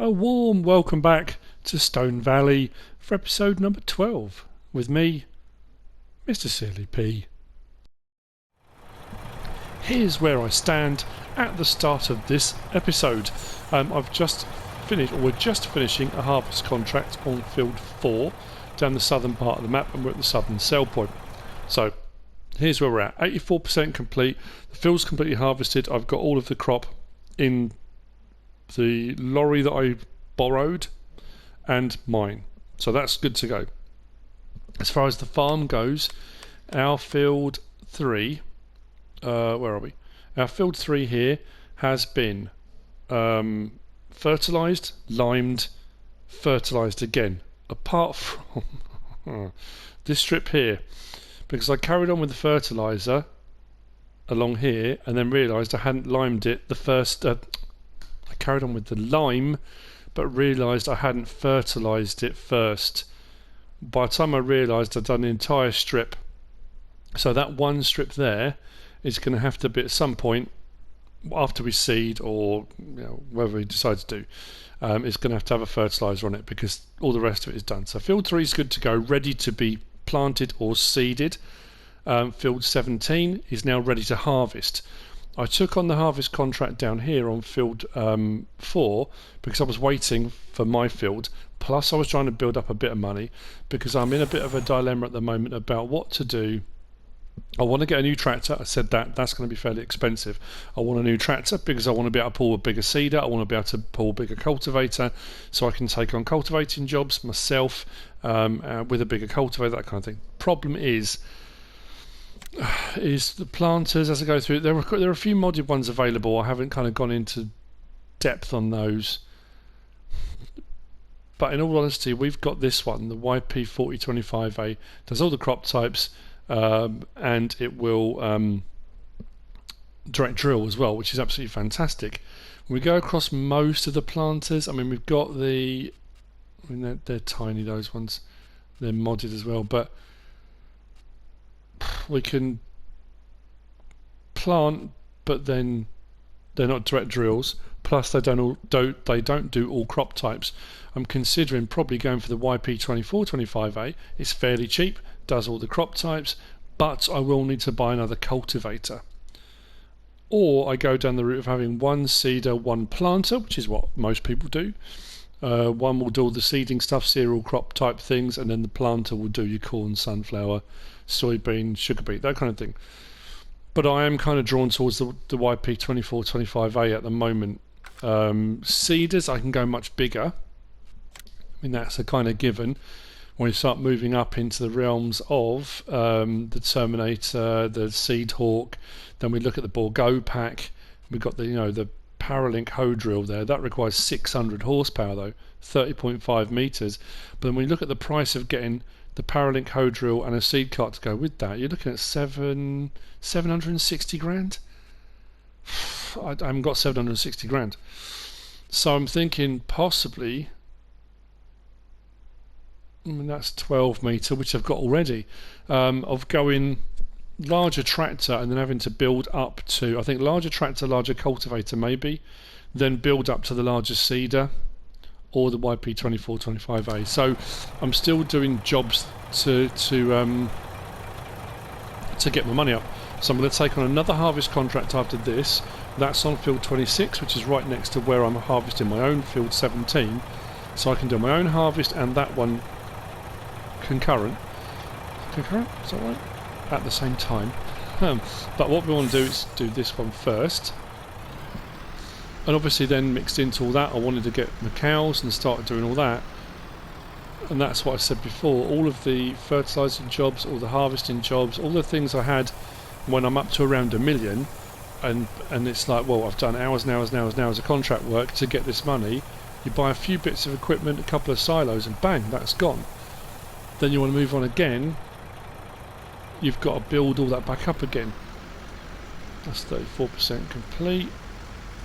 A warm welcome back to Stone Valley for episode number 12 with me, MrSealyp. Here's where I stand at the start of this episode. I've just finished, or we're just finishing a harvest contract on field 4 down the southern part of the map, and we're at the southern sell point. So here's where we're at, 84% complete. The field's completely harvested. I've got all of the crop in the lorry that I borrowed and mine, so that's good to go. As far as the farm goes, our field 3, where are we? Our field 3 here has been fertilised, limed, fertilised again, apart from this strip here, because I carried on with the fertiliser along here and then realised I hadn't limed it the first I carried on with the lime but realised I hadn't fertilised it first. By the time I realised I'd done the entire strip, so that one strip there is going to have to be at some point after we seed, or whatever we decide to do, it's going to have a fertiliser on it, because all the rest of it is done. So field 3 is good to go, ready to be planted or seeded. Field 17 is now ready to harvest. I took on the harvest contract down here on field 4 because I was waiting for my field, plus I was trying to build up a bit of money because I'm in a bit of a dilemma at the moment about what to do. I want to get a new tractor. I said that's going to be fairly expensive. I want a new tractor because I want to be able to pull a bigger seeder. I want to be able to pull a bigger cultivator so I can take on cultivating jobs myself with a bigger cultivator, that kind of thing. Problem is the planters, as I go through, there are a few modded ones available. I haven't kind of gone into depth on those, but in all honesty, we've got this one, the YP4025A, does all the crop types, and it will direct drill as well, which is absolutely fantastic. When we go across most of the planters, I mean, we've got they're tiny, those ones, they're modded as well, but we can plant, but then they're not direct drills, plus they don't do all crop types. I'm considering probably going for the YP2425A. It's fairly cheap, does all the crop types, but I will need to buy another cultivator. Or I go down the route of having one seeder, one planter, which is what most people do. One will do all the seeding stuff, cereal crop type things, and then the planter will do your corn, sunflower, soybean, sugar beet, that kind of thing. But I am kind of drawn towards the YP2425A at the moment. Seeders, I can go much bigger. I mean, that's a kind of given. When you start moving up into the realms of the Terminator, the Seed Hawk, then we look at the Borgo pack. We've got the Paralink hoe drill there. That requires 600 horsepower though, 30.5 meters. But then when you look at the price of getting the Paralink hoe drill and a seed cart to go with that, you're looking at 760 grand. I haven't got 760 grand. So I'm thinking possibly, I mean, that's 12 meter, which I've got already, of going larger tractor and then having to build up to, I think, larger tractor, larger cultivator maybe, then build up to the larger seeder or the YP2425A. So I'm still doing jobs to get my money up. So I'm going to take on another harvest contract after this. That's on field 26, which is right next to where I'm harvesting my own field 17. So I can do my own harvest and that one concurrent, is that right? At the same time. But what we want to do is do this one first. And obviously then mixed into all that, I wanted to get my cows and start doing all that. And that's what I said before, all of the fertilising jobs, all the harvesting jobs, all the things I had when I'm up to around 1 million, and it's like, well, I've done hours and hours and hours and hours of contract work to get this money. You buy a few bits of equipment, a couple of silos, and bang, that's gone. Then you want to move on again, you've got to build all that back up again. That's 34% complete.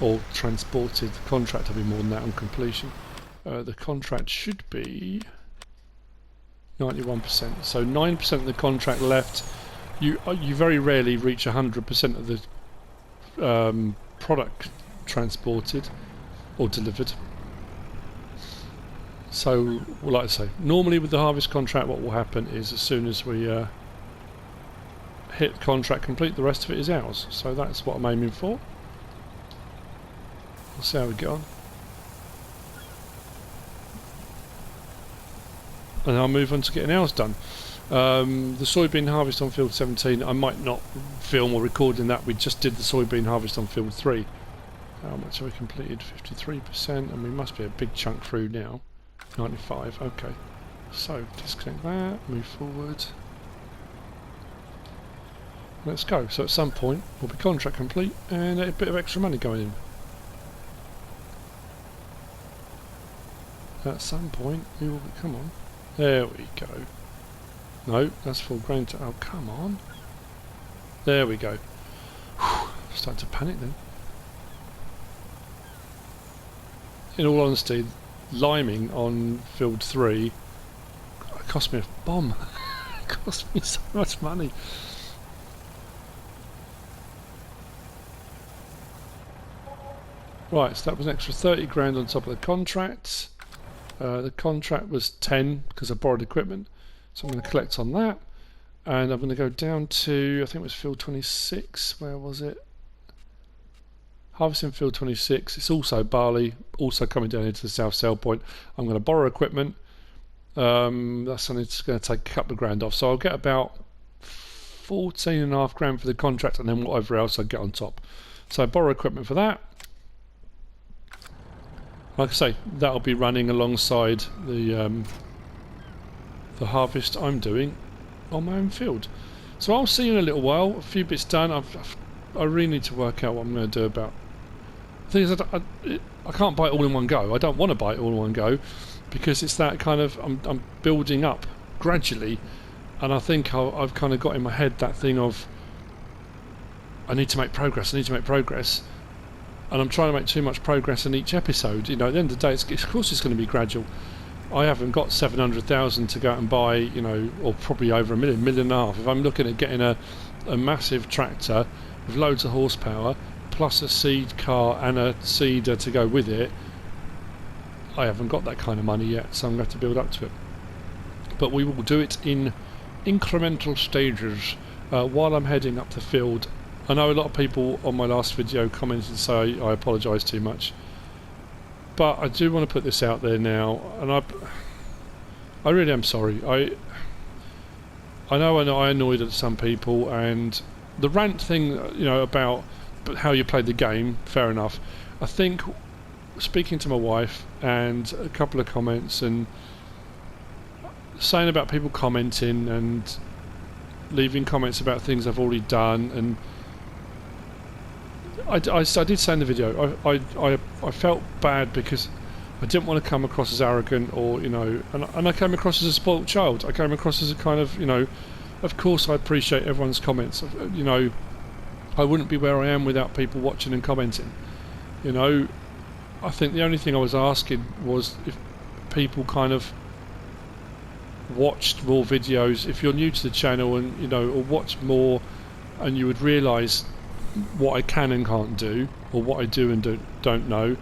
Or transported. The contract will be more than that on completion. The contract should be 91%. So 9% of the contract left. You very rarely reach 100% of the product transported or delivered. So, well, like I say, normally with the harvest contract what will happen is as soon as we hit contract complete, the rest of it is ours. So that's what I'm aiming for. We'll see how we get on. And I'll move on to getting ours done. The soybean harvest on field 17, I might not film or record in that. We just did the soybean harvest on field 3. How much have we completed? 53%, and we must be a big chunk through now. 95, okay. So, disconnect that, move forward. Let's go. So at some point, we'll be contract complete and a bit of extra money going in. At some point, we will be, come on. There we go. No, that's full grain to, oh, come on. There we go. Whew, I'm starting to panic then. In all honesty, liming on field 3 cost me a bomb. It cost me so much money. Right, so that was an extra 30 grand on top of the contract. The contract was 10 because I borrowed equipment, so I'm going to collect on that. And I'm going to go down to, I think it was field 26. Where was it? Harvesting field 26. It's also barley, also coming down into the south sale point. I'm going to borrow equipment. That's something that's going to take a couple of grand off. So I'll get about 14.5 grand for the contract, and then whatever else I get on top. So I borrow equipment for that. Like I say, that'll be running alongside the harvest I'm doing on my own field. So I'll see you in a little while. A few bits done. I really need to work out what I'm going to do about. The thing is, I can't buy it all in one go. I don't want to buy it all in one go because it's that kind of I'm building up gradually, and I think I've kind of got in my head that thing of I need to make progress. I need to make progress. And I'm trying to make too much progress in each episode. You know, at the end of the day, of course it's going to be gradual. I haven't got 700,000 to go out and buy, you know, or probably over a million and a half. If I'm looking at getting a massive tractor with loads of horsepower, plus a seed car and a seeder to go with it, I haven't got that kind of money yet, so I'm going to have to build up to it. But we will do it in incremental stages while I'm heading up the field. I know a lot of people on my last video commented and say I apologise too much, but I do want to put this out there now, and I really am sorry. I know I annoyed at some people, and the rant thing, you know, about how you played the game, fair enough. I think speaking to my wife and a couple of comments and saying about people commenting and leaving comments about things I've already done, and I did say in the video I felt bad because I didn't want to come across as arrogant, or you know, and I came across as a spoilt child. I came across as a kind of, you know, of course I appreciate everyone's comments. You know, I wouldn't be where I am without people watching and commenting. You know, I think the only thing I was asking was if people kind of watched more videos. If you're new to the channel and, you know, or watch more, and you would realise what I can and can't do, or what I do and don't know.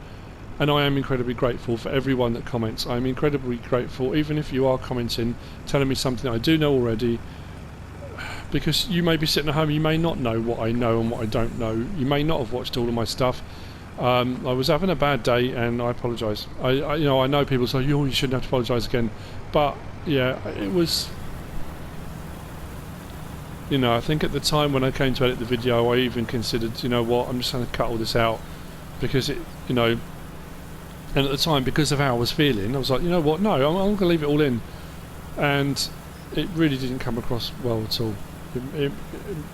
And I am incredibly grateful for everyone that comments. I'm incredibly grateful, even if you are commenting, telling me something I do know already, because you may be sitting at home, you may not know what I know and what I don't know. You may not have watched all of my stuff. I was having a bad day, and I apologise. You know, I know people say, "Oh, you shouldn't have to apologise again," but yeah, it was. You know, I think at the time when I came to edit the video, I even considered, you know what, I'm just going to cut all this out, because it, you know, and at the time, because of how I was feeling, I was like, you know what, no, I'm going to leave it all in, and it really didn't come across well at all. It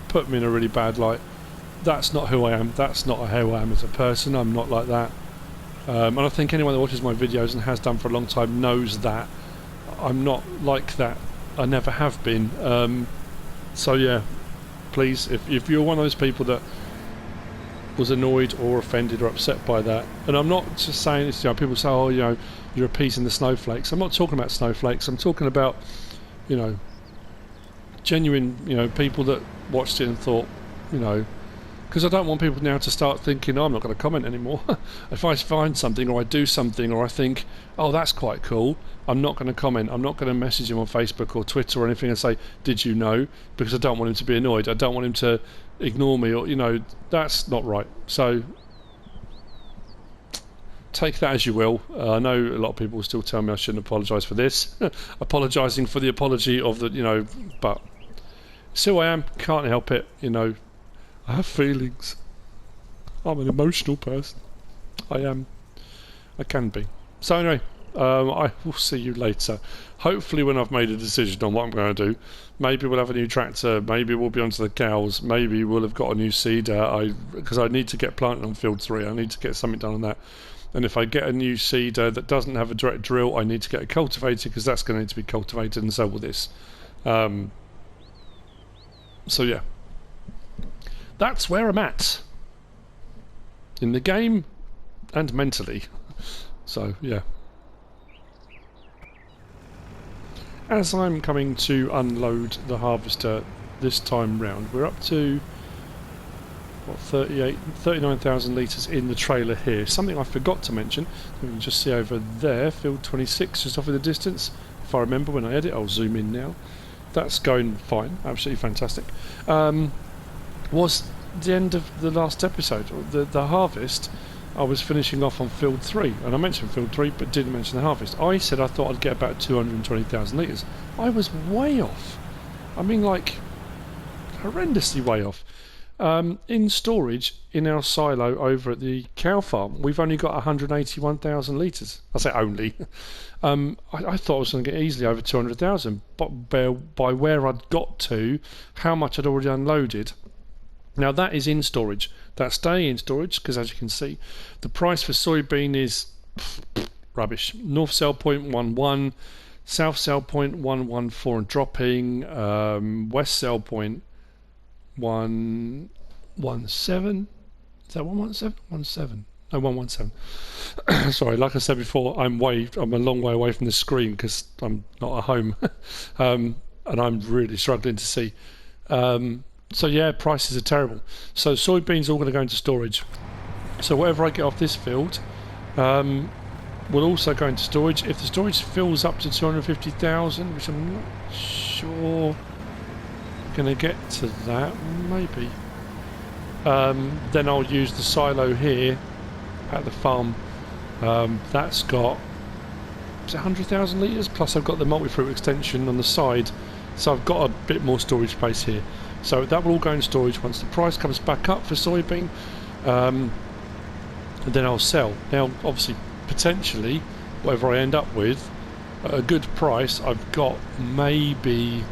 put me in a really bad light. That's not who I am. That's not who I am as a person. I'm not like that. And I think anyone that watches my videos and has done for a long time knows that I'm not like that. I never have been. So yeah, please, if you're one of those people that was annoyed or offended or upset by that, and I'm not just saying this, you know, people say, oh, you know, you're appeasing the snowflakes. I'm not talking about snowflakes. I'm talking about, you know, genuine, you know, people that watched it and thought, you know, Because I don't want people now to start thinking, oh, I'm not going to comment anymore. If I find something or I do something or I think, oh, that's quite cool, I'm not going to comment. I'm not going to message him on Facebook or Twitter or anything and say, did you know? Because I don't want him to be annoyed. I don't want him to ignore me, or, you know, that's not right. So take that as you will. I know a lot of people still tell me I shouldn't apologise for this. Apologising for the apology of the, you know, but still I am. Can't help it, you know. I have feelings. I'm an emotional person. I am. I can be. So anyway, I will see you later. Hopefully when I've made a decision on what I'm going to do. Maybe we'll have a new tractor. Maybe we'll be onto the cows. Maybe we'll have got a new seeder. Because I need to get planted on field 3. I need to get something done on that. And if I get a new seeder that doesn't have a direct drill, I need to get a cultivator because that's going to need to be cultivated, and so will this. So yeah. That's where I'm at in the game and mentally. So yeah, as I'm coming to unload the harvester this time round, we're up to what, 39,000 litres in the trailer here. Something I forgot to mention, you can just see over there, field 26 just off in the distance. If I remember when I edit, I'll zoom in now. That's going fine, absolutely fantastic. Was the end of the last episode, the harvest. I was finishing off on field 3, and I mentioned field 3 but didn't mention the harvest. I said I thought I'd get about 220,000 litres. I was way off. I mean, like, horrendously way off. In storage in our silo over at the cow farm, we've only got 181,000 litres. I say only. I thought I was going to get easily over 200,000, but by where I'd got to, how much I'd already unloaded. Now that is in storage. That's staying in storage because, as you can see, the price for soybean is rubbish. North sell point 11, south sell point 114 and dropping, west sell point 117. Is that 117? 17. No, 117. Sorry, like I said before, I'm a long way away from the screen because I'm not at home, and I'm really struggling to see. So yeah, prices are terrible. So soybeans are all going to go into storage. So whatever I get off this field will also go into storage. If the storage fills up to 250,000, which I'm not sure I'm going to get to that, maybe. Then I'll use the silo here at the farm. That's got 100,000 litres, plus I've got the multi-fruit extension on the side, so I've got a bit more storage space here. So that will all go in storage once the price comes back up for soybean, and then I'll sell. Now obviously potentially whatever I end up with at a good price, I've got maybe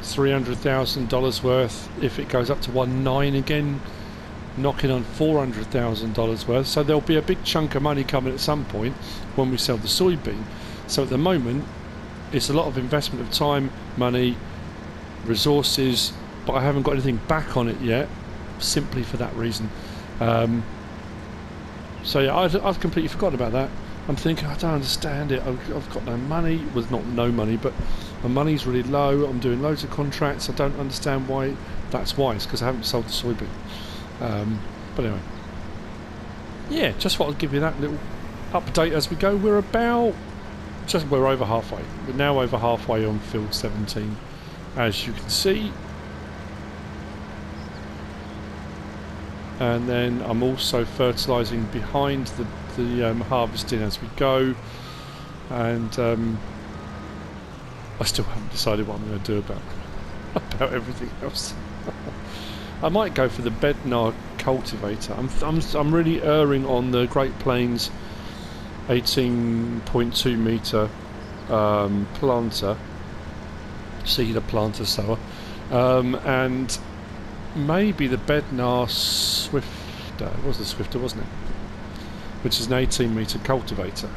$300,000 worth if it goes up to 1.9 again, knocking on $400,000 worth. So there'll be a big chunk of money coming at some point when we sell the soybean. So at the moment it's a lot of investment of time, money, resources, but I haven't got anything back on it yet, simply for that reason. So yeah, I've completely forgotten about that. I'm thinking, I don't understand it. I've got no money. Well, not no money, but my money's really low. I'm doing loads of contracts. I don't understand why. That's why. It's because I haven't sold the soybean. But anyway, yeah, just thought I'd give you that little update as we go. We're over halfway. We're now over halfway on field 17, as you can see. And then I'm also fertilising behind the harvesting as we go, and I still haven't decided what I'm going to do about everything else. I might go for the Bednar cultivator. I'm really erring on the Great Plains 18.2 metre planter, seeder planter sower, and maybe the Bednar Swifter. It was the Swifter, wasn't it? Which is an 18 metre cultivator,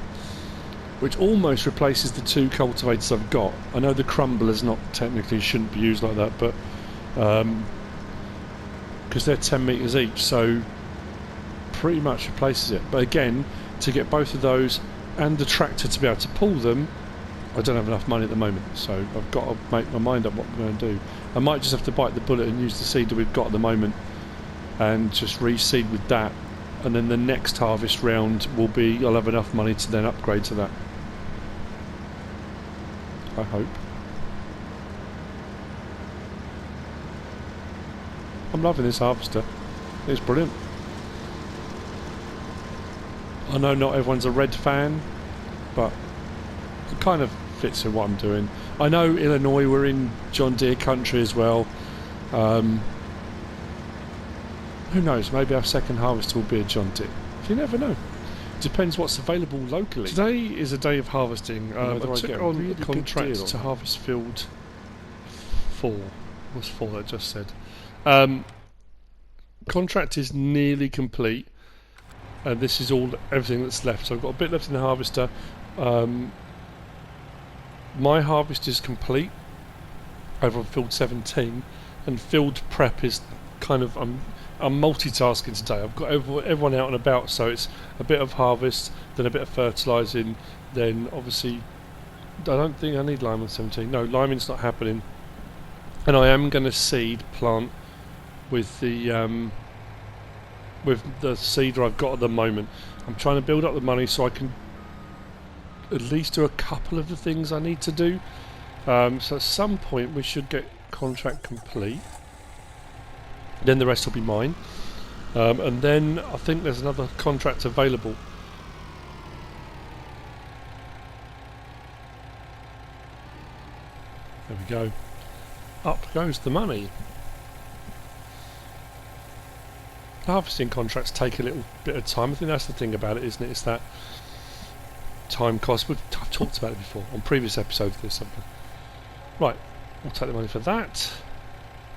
which almost replaces the two cultivators I've got. I know the Crumbler's not technically, shouldn't be used like that, but because they're 10 metres each, so pretty much replaces it. But again, to get both of those and the tractor to be able to pull them, I don't have enough money at the moment, so I've got to make my mind up what I'm going to do. I might just have to bite the bullet and use the seeder we've got at the moment, and just reseed with that, and then the next harvest round will be, I'll have enough money to then upgrade to that. I hope. I'm loving this harvester. It's brilliant. I know not everyone's a red fan, but it kind of fits in what I'm doing. I know Illinois, we're in John Deere country as well. Who knows, maybe our second harvest will be a John Deere. You never know. Depends what's available locally. Today is a day of harvesting. I took on a contract to harvest field 4. What's 4 that I just said? Contract is nearly complete. This is everything that's left. So I've got a bit left in the harvester. My harvest is complete over on field 17, and field prep is kind of, I'm multitasking today. I've got everyone out and about, so it's a bit of harvest, then a bit of fertilising, then obviously I don't think I need lime on 17. No, liming's not happening, and I am going to seed plant with the seeder I've got at the moment. I'm trying to build up the money so I can at least do a couple of the things I need to do. So at some point we should get contract complete. Then the rest will be mine. And then I think there's another contract available. There we go. Up goes the money. Harvesting contracts take a little bit of time. I think that's the thing about it, isn't it? It's that time cost. I've talked about it before on previous episodes of this. Right, we'll take the money for that.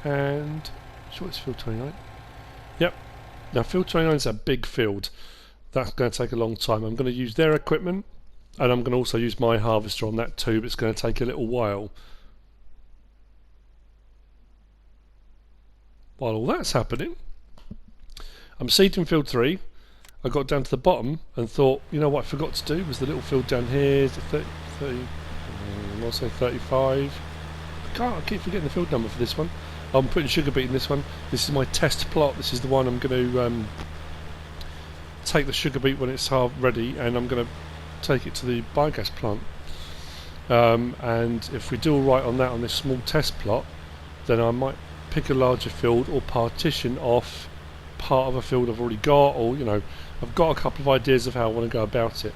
And sure, it's field 29. Yep. Now field 29 is a big field. That's going to take a long time. I'm going to use their equipment, and I'm going to also use my harvester on that too, but it's going to take a little while. While all that's happening, I'm seeding field 3. I got down to the bottom and thought, you know what I forgot to do was the little field down here. Is it 30, I'll say 35. I keep forgetting the field number for this one. I'm putting sugar beet in this one. This is my test plot. This is the one I'm going to take the sugar beet when it's ready, and I'm going to take it to the biogas plant. And if we do all right on that, on this small test plot, then I might pick a larger field or partition off part of a field I've already got, or I've got a couple of ideas of how I want to go about it.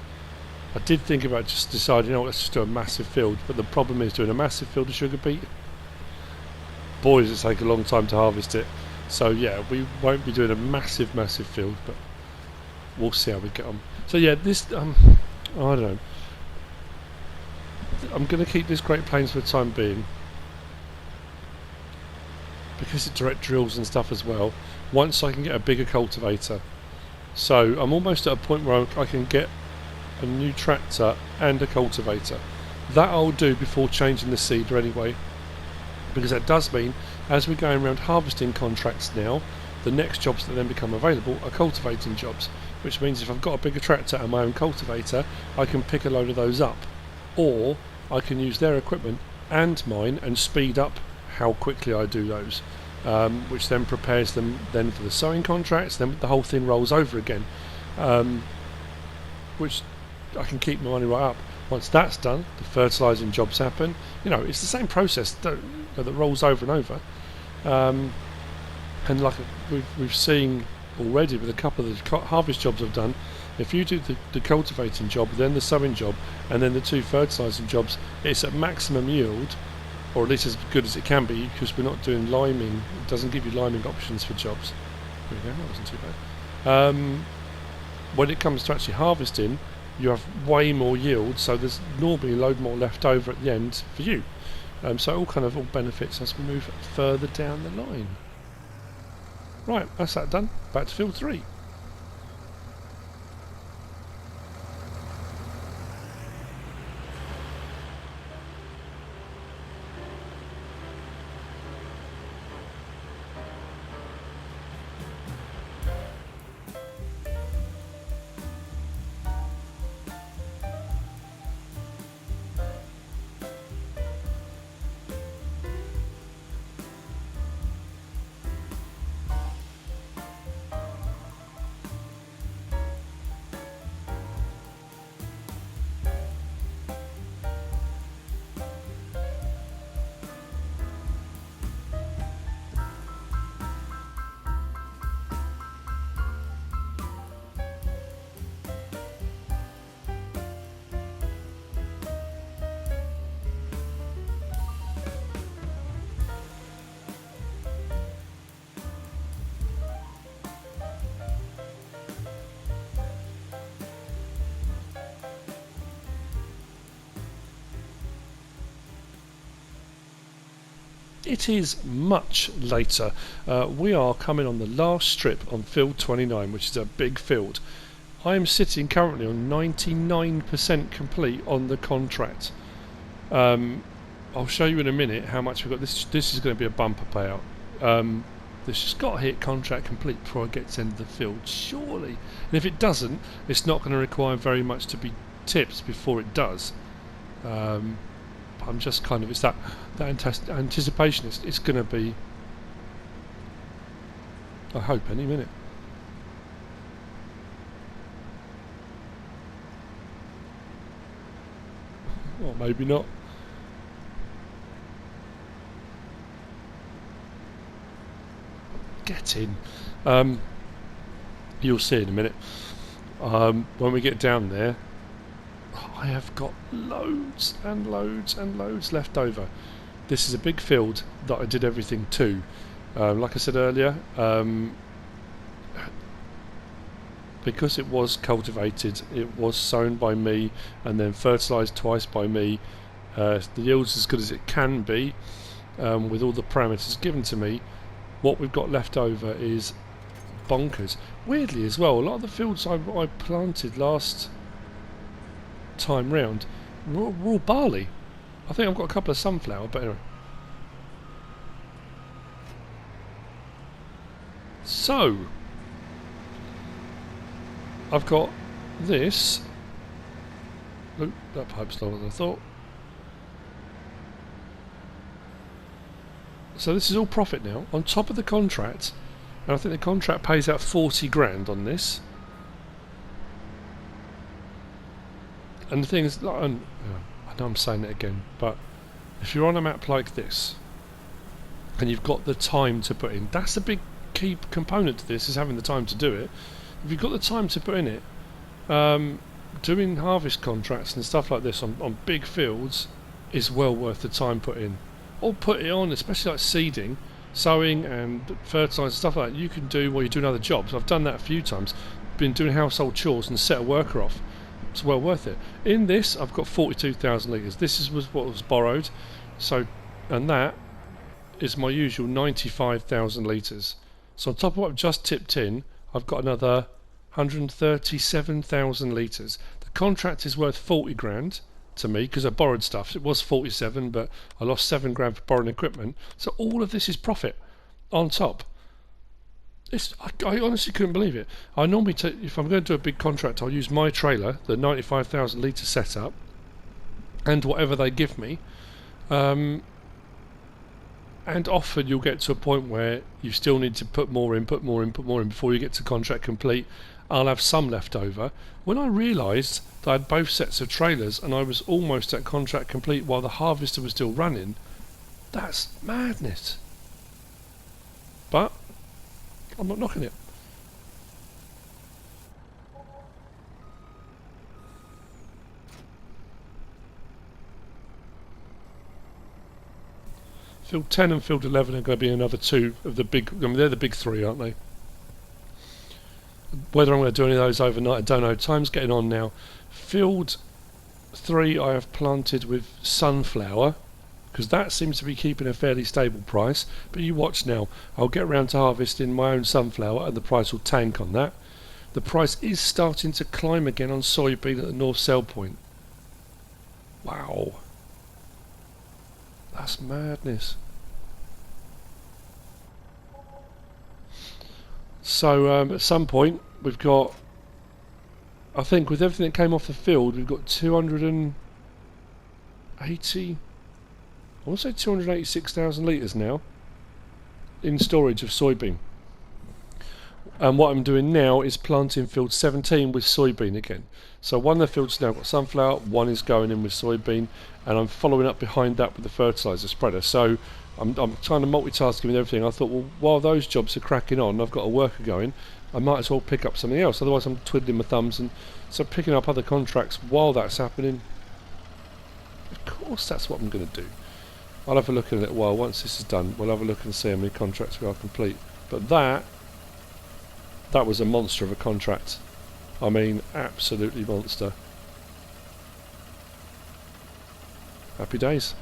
I did think about just deciding, let's just do a massive field, but the problem is doing a massive field of sugar beet. Boy, does it take a long time to harvest it. So yeah, we won't be doing a massive field, but we'll see how we get on. So yeah, this I don't know. I'm going to keep this Great Plains for the time being, because it direct drills and stuff as well, once I can get a bigger cultivator. So I'm almost at a point where I can get a new tractor and a cultivator. That I'll do before changing the seeder anyway, because that does mean as we're going around harvesting contracts now, the next jobs that then become available are cultivating jobs, which means if I've got a bigger tractor and my own cultivator, I can pick a load of those up, or I can use their equipment and mine and speed up how quickly I do those, which then prepares them then for the sowing contracts. Then the whole thing rolls over again, which I can keep my money right up. Once that's done, the fertilising jobs happen. It's the same process that rolls over and over. And like we've seen already with a couple of the harvest jobs I've done, if you do the cultivating job, then the sowing job, and then the 2 fertilising jobs, it's at maximum yield, or at least as good as it can be, because we're not doing liming. It doesn't give you liming options for jobs. There we go, that wasn't too bad. When it comes to actually harvesting, you have way more yield, so there's normally a load more left over at the end for you. So it all benefits as we move further down the line. Right, that's that done. Back to field 3. It is much later. We are coming on the last strip on field 29, which is a big field. I am sitting currently on 99% complete on the contract. I'll show you in a minute how much we've got. This is going to be a bumper payout. This has got to hit contract complete before I get to the end of the field, surely. And if it doesn't, it's not going to require very much to be tipped before it does. I'm just kind of, it's that anticipation. It's going to be, I hope, any minute. Or maybe not. Get in. You'll see in a minute. When we get down there, I have got loads and loads and loads left over. This is a big field that I did everything to. Like I said earlier, because it was cultivated, it was sown by me and then fertilised twice by me. The yield's as good as it can be, with all the parameters given to me. What we've got left over is bonkers. Weirdly as well, a lot of the fields I planted last time round were all barley. I think I've got a couple of sunflower, but anyway. So I've got this. Look, that pipe's longer than I thought. So this is all profit now, on top of the contract, and I think the contract pays out 40 grand on this. And the thing is, like, I know I'm saying it again, but if you're on a map like this, and you've got the time to put in, that's a big key component to this, is having the time to do it. If you've got the time to put in it, doing harvest contracts and stuff like this on big fields is well worth the time put in. Or put it on, especially like seeding, sowing and fertiliser, stuff like that you can do while you're doing other jobs. I've done that a few times, been doing household chores and set a worker off. It's well worth it. In this I've got 42,000 litres. This was what was borrowed, so, and that is my usual 95,000 litres. So on top of what I've just tipped in, I've got another 137,000 litres. The contract is worth 40 grand to me because I borrowed stuff. It was 47, but I lost 7 grand for borrowing equipment. So all of this is profit on top. I honestly couldn't believe it. I normally take, if I'm going to do a big contract, I'll use my trailer, the 95,000 litre setup, and whatever they give me. And often you'll get to a point where you still need to put more in before you get to contract complete. I'll have some left over. When I realised that I had both sets of trailers and I was almost at contract complete while the harvester was still running, that's madness. But I'm not knocking it. Field 10 and Field 11 are going to be another two of the big, I mean they're the big three, aren't they? Whether I'm going to do any of those overnight, I don't know. Time's getting on now. Field 3 I have planted with sunflower, because that seems to be keeping a fairly stable price. But you watch now, I'll get around to harvesting my own sunflower and the price will tank on that. The price is starting to climb again on soybean at the north sell point. Wow. That's madness. So at some point we've got, I think with everything that came off the field, we've got 280, I want to say 286,000 litres now in storage of soybean. And what I'm doing now is planting field 17 with soybean again. So one of the fields now got sunflower, one is going in with soybean, and I'm following up behind that with the fertiliser spreader. So I'm trying to multitask with everything. I thought, well, while those jobs are cracking on, I've got a worker going, I might as well pick up something else. Otherwise I'm twiddling my thumbs, and so picking up other contracts while that's happening. Of course that's what I'm going to do. I'll have a look in a little while. Once this is done, we'll have a look and see how many contracts we are complete. But that was a monster of a contract. I mean, absolutely monster. Happy days.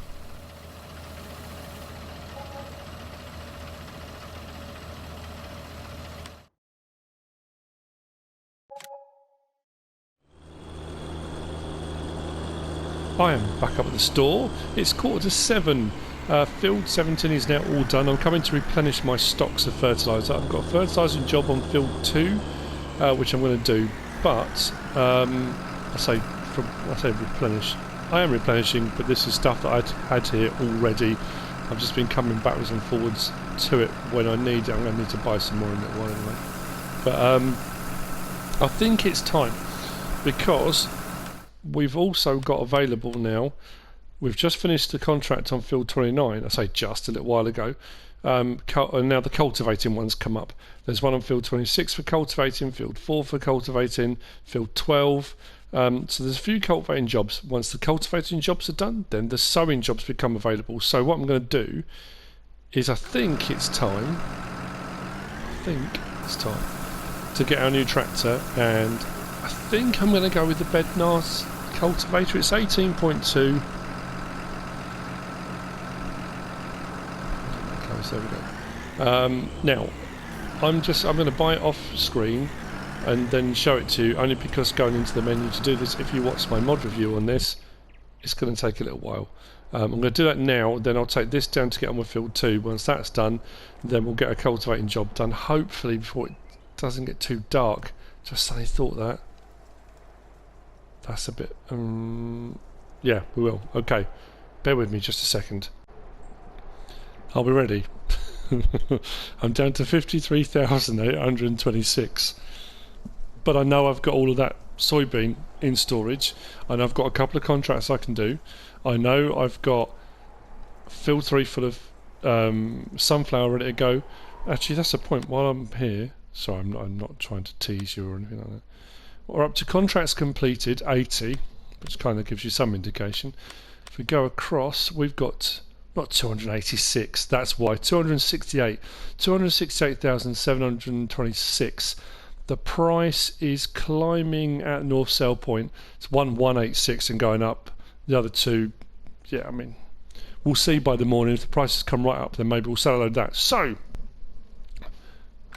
I am back up at the store. It's 6:45. Field 17 is now all done. I'm coming to replenish my stocks of fertiliser. I've got a fertilising job on field 2, which I'm going to do. But I say replenish. I am replenishing, but this is stuff that I'd had here already. I've just been coming backwards and forwards to it when I need it. I'm going to need to buy some more in a little while anyway. But I think it's time, because we've also got available now. We've just finished the contract on field 29. I say just a little while ago. And now the cultivating one's come up. There's one on field 26 for cultivating, field 4 for cultivating, field 12. So there's a few cultivating jobs. Once the cultivating jobs are done, then the sowing jobs become available. So what I'm going to do is I think it's time to get our new tractor, and I think I'm going to go with the Bednar's cultivator. It's 18.2. There we go. Now, I'm going to buy it off screen and then show it to you, only because going into the menu to do this, if you watch my mod review on this, it's going to take a little while. I'm going to do that now, then I'll take this down to get on with field 2. Once that's done, then we'll get a cultivating job done, hopefully before it doesn't get too dark. Just suddenly thought that. That's a bit... yeah, we will. Okay, bear with me just a second. I'll be ready. I'm down to 53,826. But I know I've got all of that soybean in storage, and I've got a couple of contracts I can do. I know I've got field 3 full of sunflower ready to go. Actually, that's the point. While I'm here, sorry, I'm not trying to tease you or anything like that. We're up to contracts completed, 80, which kind of gives you some indication. If we go across, we've got... not 286, that's why, 268,726. The price is climbing at North Sell Point. It's 1186 and going up. The other two, yeah, I mean, we'll see by the morning. If the prices come right up, then maybe we'll sell a load of that. So,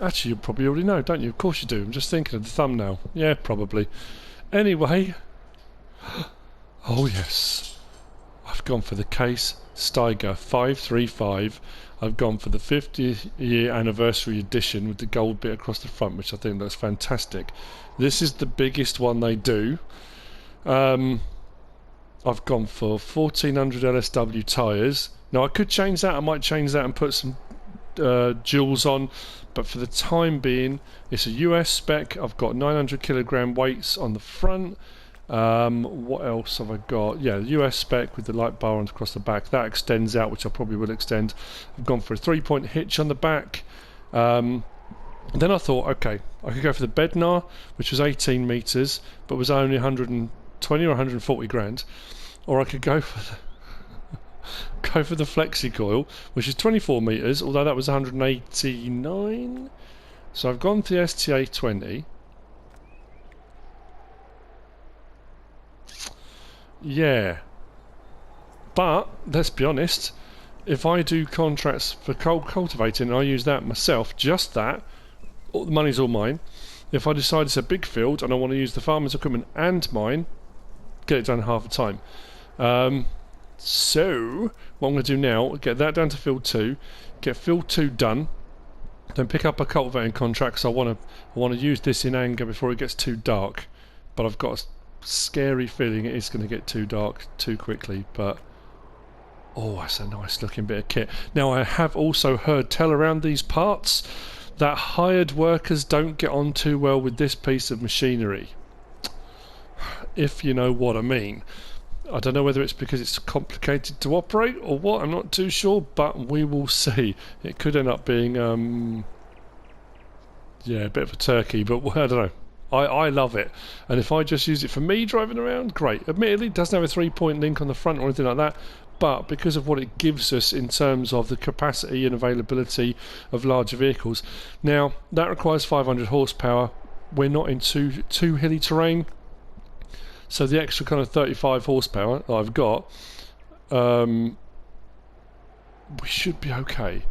actually, you probably already know, don't you? Of course you do. I'm just thinking of the thumbnail. Yeah, probably. Anyway, oh yes, I've gone for the Case Steiger 535. I've gone for the 50th year anniversary edition with the gold bit across the front, which I think looks fantastic. This is the biggest one they do. I've gone for 1400 LSW tyres. Now I could change that. I might change that and put some jewels on, but for the time being it's a US spec. I've got 900 kilogram weights on the front. What else have I got? Yeah, the US spec with the light bar on across the back. That extends out, which I probably will extend. I've gone for a 3-point hitch on the back. Then I thought, okay, I could go for the Bednar, which was 18 metres, but was only 120 or 140 grand. Or I could go for the Flexi Coil, which is 24 metres, although that was 189. So I've gone to the STA 20. Yeah, but let's be honest, if I do contracts for cultivating and I use that myself, just that, all the money's all mine. If I decide it's a big field and I want to use the farmer's equipment and mine, get it done half the time. So what I'm going to do now, get that down to field 2, get field 2 done, then pick up a cultivating contract, because I want to use this in anger before it gets too dark. But I've got a scary feeling it is going to get too dark too quickly. But oh, that's a nice looking bit of kit. Now I have also heard tell around these parts that hired workers don't get on too well with this piece of machinery, if you know what I mean. I don't know whether it's because it's complicated to operate or what, I'm not too sure, but we will see. It could end up being yeah, a bit of a turkey, but I don't know. I love it, and if I just use it for me driving around, great. Admittedly, it doesn't have a 3-point link on the front or anything like that, but because of what it gives us in terms of the capacity and availability of larger vehicles. Now, that requires 500 horsepower. We're not in too hilly terrain, so the extra kind of 35 horsepower that I've got, we should be okay.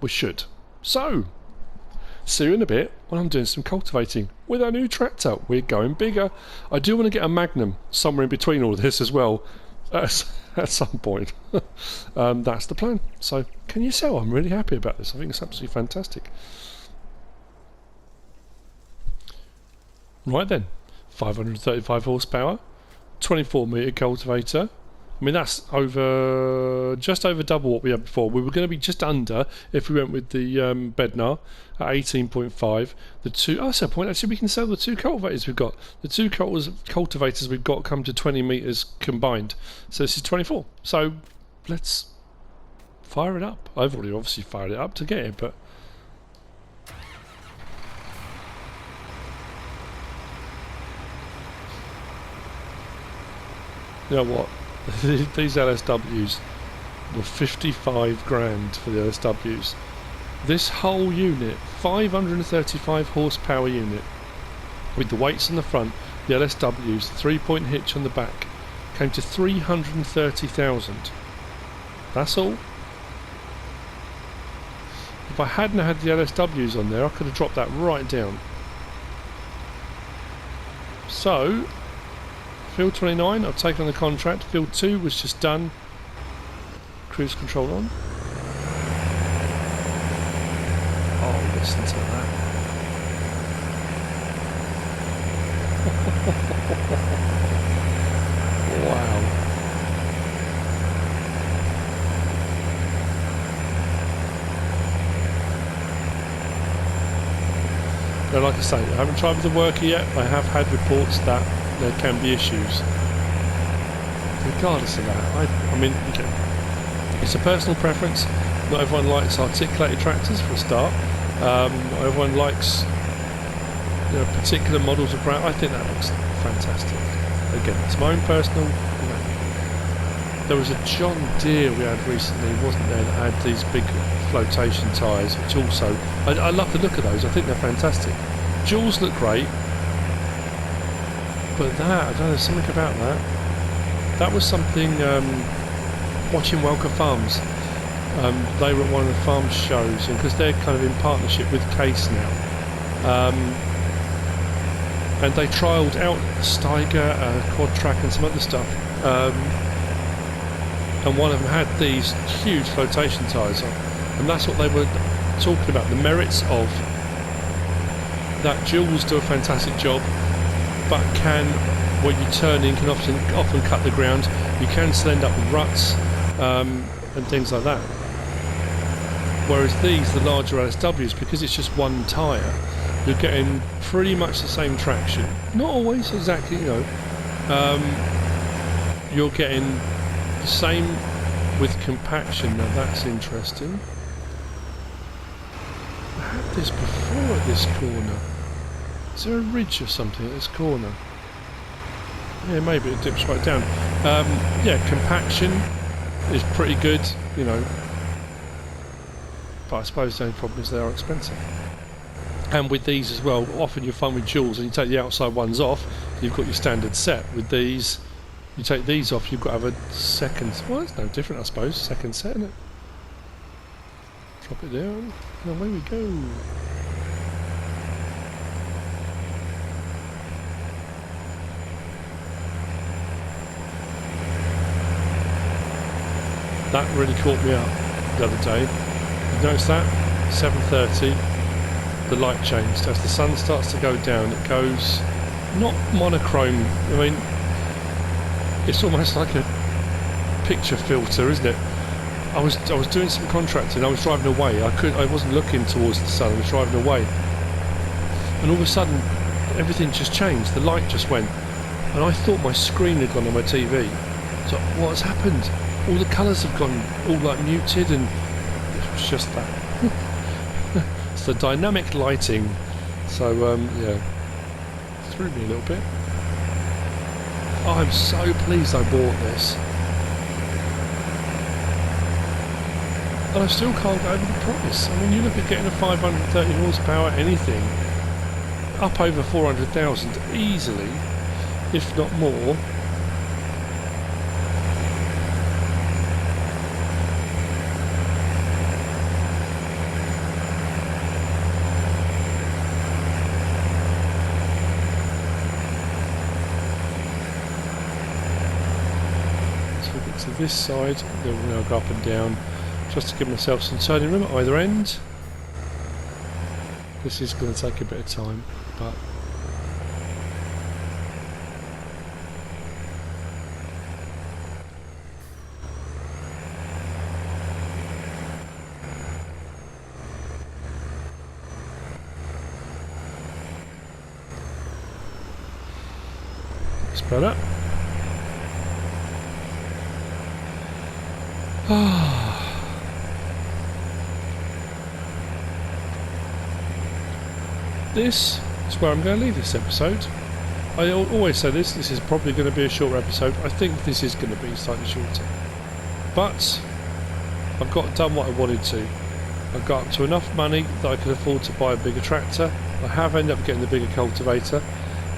We should. So, See you in a bit when I'm doing some cultivating with our new tractor. We're going bigger. I do want to get a Magnum somewhere in between all of this as well at some point. That's the plan. So can you tell I'm really happy about this? I think it's absolutely fantastic. Right then, 535 horsepower, 24 metre cultivator. I mean, that's just over double what we had before. We were going to be just under if we went with the Bednar at 18.5. That's a point, actually, we can sell the two cultivators we've got. The two cultivators we've got come to 20 metres combined. So this is 24. So let's fire it up. I've already obviously fired it up to get it, but... You know what? These LSWs were 55 grand for the LSWs. This whole unit, 535 horsepower unit, with the weights on the front, the LSWs, 3-point hitch on the back, came to 330,000. That's all. If I hadn't had the LSWs on there, I could have dropped that right down. So, Field 29, I've taken on the contract. Field 2 was just done. Cruise control on. Oh, listen to that. Wow. Now, like I say, I haven't tried with the worker yet. I have had reports that there can be issues. Regardless of that, I mean, okay, it's a personal preference. Not everyone likes articulated tractors for a start. Not everyone likes, you know, particular models of ground. I think that looks fantastic. Again, it's my own personal. You know, there was a John Deere we had recently, wasn't there, that had these big flotation tyres, which also I love the look of those. I think they're fantastic. Duals look great. But that, I don't know, something about that. That was something, watching Welker Farms. They were at one of the farm shows, and because they're kind of in partnership with Case now. And they trialled out Steiger, Quad Track and some other stuff. And one of them had these huge flotation tyres on. And that's what they were talking about, the merits of that. Duals do a fantastic job. But when you turn in, can often cut the ground. You can still end up with ruts and things like that. Whereas these, the larger LSWs, because it's just one tyre, you're getting pretty much the same traction. Not always exactly, you know. You're getting the same with compaction. Now that's interesting. I had this before at this corner. Is there a ridge or something at this corner? Yeah, maybe it dips right down. Yeah, compaction is pretty good, you know. But I suppose the only problem is they are expensive. And with these as well, often you're fun with duals and you take the outside ones off, you've got your standard set. With these, you take these off, you've got to have a second. Well, it's no different, I suppose. Second set, isn't it? Drop it down, and away we go. That really caught me up the other day. You notice that? 7:30, the light changed. As the sun starts to go down, it goes not monochrome. I mean, it's almost like a picture filter, isn't it? I was doing some contracting. I was driving away. I wasn't looking towards the sun. I was driving away, and all of a sudden, everything just changed. The light just went, and I thought my screen had gone on my TV. So what has happened? All the colours have gone all like muted, and it was just that. It's the dynamic lighting. So yeah, threw me a little bit. Oh, I'm so pleased I bought this. And I still can't go over the price. I mean, you look at getting a 530 horsepower anything up over 400,000 easily, if not more. this side, then we'll now go up and down just to give myself some turning room at either end. This is going to take a bit of time, but it's better. This is where I'm going to leave this episode. I always say this is probably going to be a shorter episode. I think this is going to be slightly shorter. But I've done what I wanted to. I've got up to enough money that I could afford to buy a bigger tractor. I have ended up getting the bigger cultivator.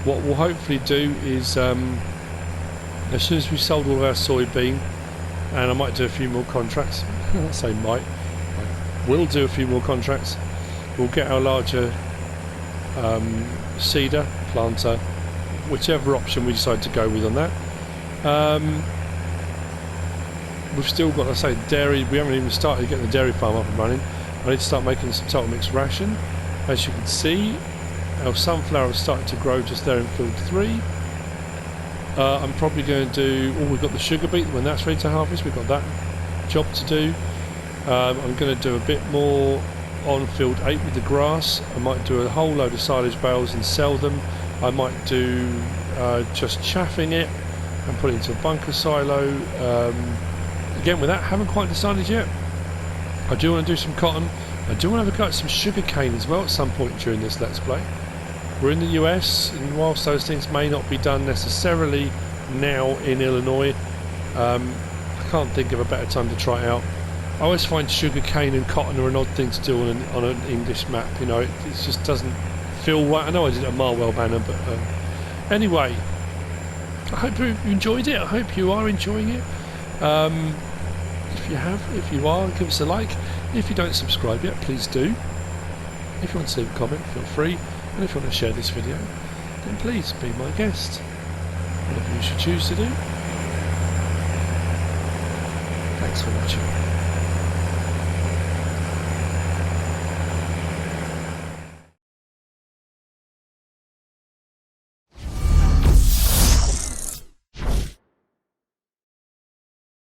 What we'll hopefully do is, as soon as we've sold all of our soybean, and I might do a few more contracts, I say might, I will do a few more contracts, we'll get our larger seeder, planter, whichever option we decide to go with on that. We've still got, I say, dairy. We haven't even started getting the dairy farm up and running. I need to start making some total mix ration. As you can see, our sunflower is starting to grow just there in field 3. I'm probably going to do, we've got the sugar beet. When that's ready to harvest, we've got that job to do. I'm going to do a bit more on field 8 with the grass. I might do a whole load of silage bales and sell them. I might do just chaffing it and put it into a bunker silo. Again, with that, haven't quite decided yet. I do want to do some cotton. I do want to have a go at some sugar cane as well at some point during this Let's Play. We're in the US, and whilst those things may not be done necessarily now in Illinois, I can't think of a better time to try it out. I always find sugar cane and cotton are an odd thing to do on an English map. You know, it just doesn't feel right. I know I did it at Marwell Banner, but anyway, I hope you enjoyed it. I hope you are enjoying it. If you are, give us a like. If you don't subscribe yet, please do. If you want to leave a comment, feel free. And if you want to share this video, then please be my guest. Whatever you should choose to do. Thanks for watching.